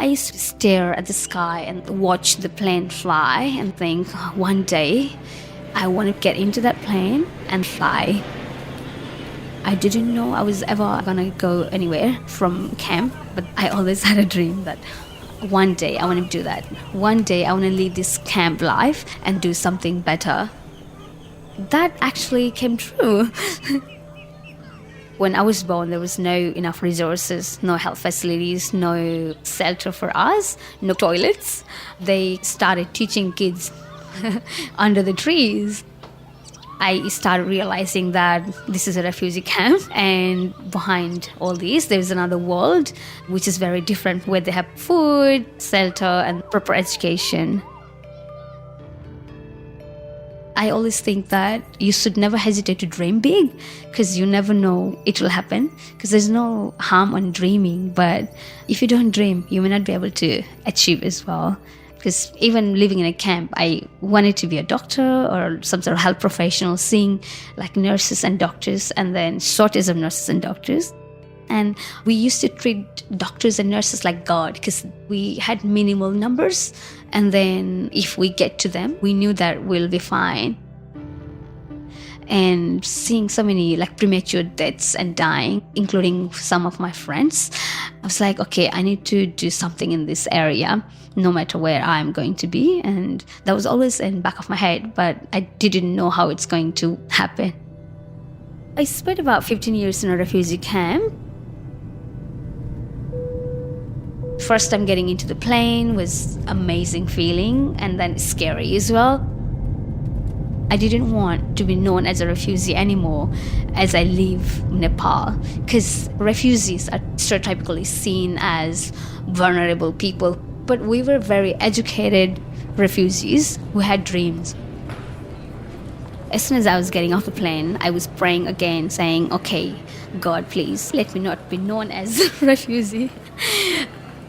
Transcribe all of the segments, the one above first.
I used to stare at the sky and watch the plane fly and think, one day I want to get into that plane and fly. I didn't know I was ever gonna go anywhere from camp, but I always had a dream that one day I want to do that. One day I want to lead this camp life and do something better. That actually came true. When I was born, there was no enough resources, no health facilities, no shelter for us, no toilets. They started teaching kids under the trees. I started realizing that this is a refugee camp, and behind all this, there's another world which is very different, where they have food, shelter, and proper education. I always think that you should never hesitate to dream big, because you never know it will happen, because there's no harm on dreaming. But if you don't dream, you may not be able to achieve as well. Because even living in a camp, I wanted to be a doctor or some sort of health professional, seeing like nurses and doctors, and then shortage of nurses and doctors. And we used to treat doctors and nurses like God, because we had minimal numbers. And then if we get to them, we knew that we'll be fine. And seeing so many like premature deaths and dying, including some of my friends, I was like, okay, I need to do something in this area, no matter where I'm going to be. And that was always in the back of my head, but I didn't know how it's going to happen. I spent about 15 years in a refugee camp. First time getting into the plane was amazing feeling, and then scary as well. I didn't want to be known as a refugee anymore as I leave Nepal, because refugees are stereotypically seen as vulnerable people. But we were very educated refugees who had dreams. As soon as I was getting off the plane, I was praying again, saying, okay, God, please let me not be known as a refugee.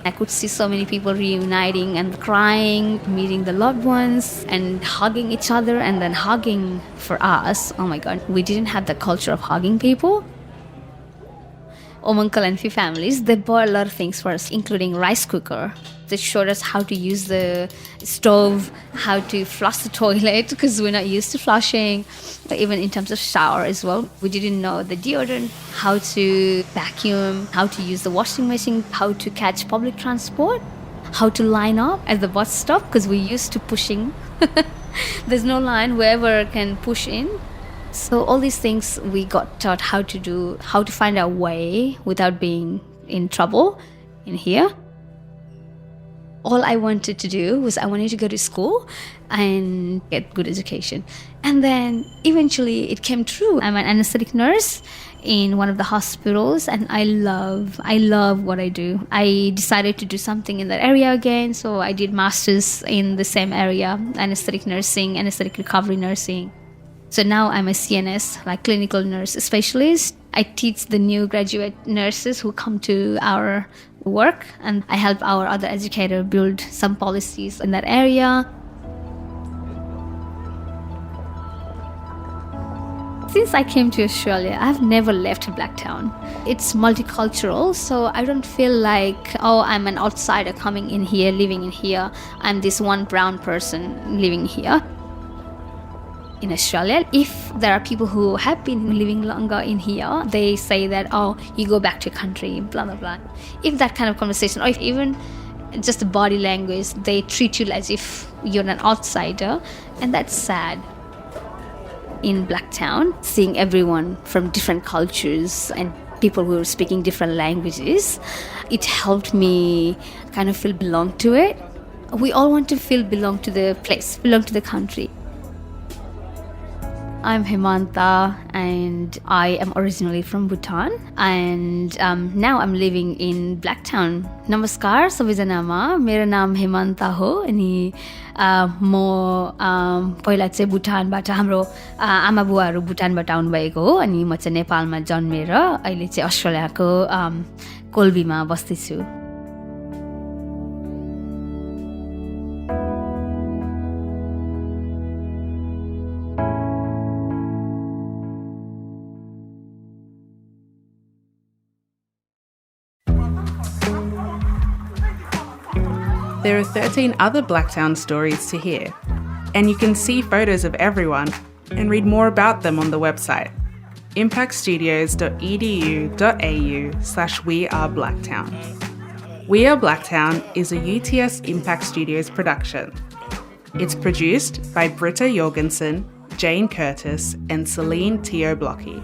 I could see so many people reuniting and crying, meeting the loved ones and hugging each other, and then hugging for us. Oh my God, we didn't have the culture of hugging people. Uncle and few families, they bought a lot of things for us, including rice cooker. They showed us how to use the stove, how to flush the toilet, because we're not used to flushing. But even in terms of shower as well, we didn't know the deodorant, how to vacuum, how to use the washing machine, how to catch public transport, how to line up at the bus stop, because we're used to pushing. There's no line, whoever can push in. So all these things we got taught how to do, how to find our way without being in trouble in here. All I wanted to do was I wanted to go to school and get good education. And then eventually it came true. I'm an anesthetic nurse in one of the hospitals, and I love what I do. I decided to do something in that area again, so I did masters in the same area, anesthetic nursing, anesthetic recovery nursing. So now I'm a CNS, like clinical nurse specialist. I teach the new graduate nurses who come to our work, and I help our other educator build some policies in that area. Since I came to Australia, I've never left Blacktown. It's multicultural, so I don't feel like, oh, I'm an outsider coming in here, living in here. I'm this one brown person living here. In Australia, if there are people who have been living longer in here, they say that, oh, you go back to your country, blah, blah, blah. If that kind of conversation, or if even just the body language, they treat you as if you're an outsider, and that's sad. In Blacktown, seeing everyone from different cultures and people who are speaking different languages, it helped me kind of feel belong to it. We all want to feel belong to the place, belong to the country. I'm Hemanta, and I am originally from Bhutan, and now I'm living in Blacktown. Namaskar सबैजनामा, मेरो नाम हेमन्ता हो अनि म पहिला चाहिँ भुटानबाट हाम्रो आमा बुवाहरू भुटानबाट आउनुभएको हो अनि म चाहिँ नेपालमा जन्मेर अहिले चाहिँ अस्ट्रेलियाको कोल्बीमा बस्दैछु. There are 13 other Blacktown stories to hear, and you can see photos of everyone and read more about them on the website, impactstudios.edu.au/weareblacktown. We Are Blacktown is a UTS Impact Studios production. It's produced by Britta Jorgensen, Jane Curtis, and Celine Teo-Blockey.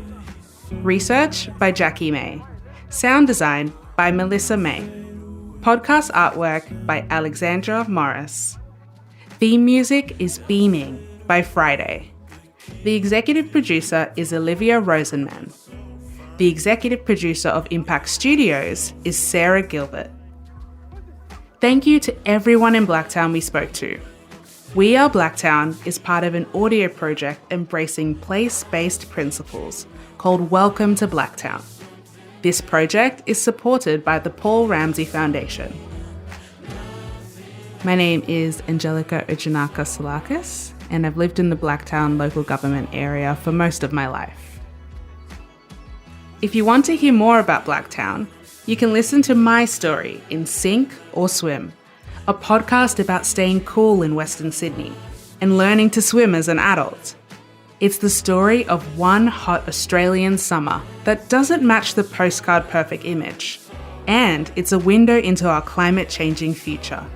Research by Jackie May. Sound design by Melissa May. Podcast artwork by Alexandra Morris. Theme music is Beaming by Friday. The executive producer is Olivia Rosenman. The executive producer of Impact Studios is Sarah Gilbert. Thank you to everyone in Blacktown we spoke to. We Are Blacktown is part of an audio project embracing place-based principles called Welcome to Blacktown. This project is supported by the Paul Ramsey Foundation. My name is Angelica Ujinaka-Salakis, and I've lived in the Blacktown local government area for most of my life. If you want to hear more about Blacktown, you can listen to my story in Sink or Swim, a podcast about staying cool in Western Sydney and learning to swim as an adult. It's the story of one hot Australian summer that doesn't match the postcard perfect image, and it's a window into our climate-changing future.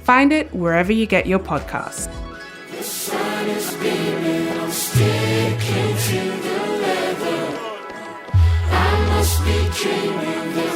Find it wherever you get your podcasts. The sun is beaming, I'm sticking to the leather. I must be dreaming.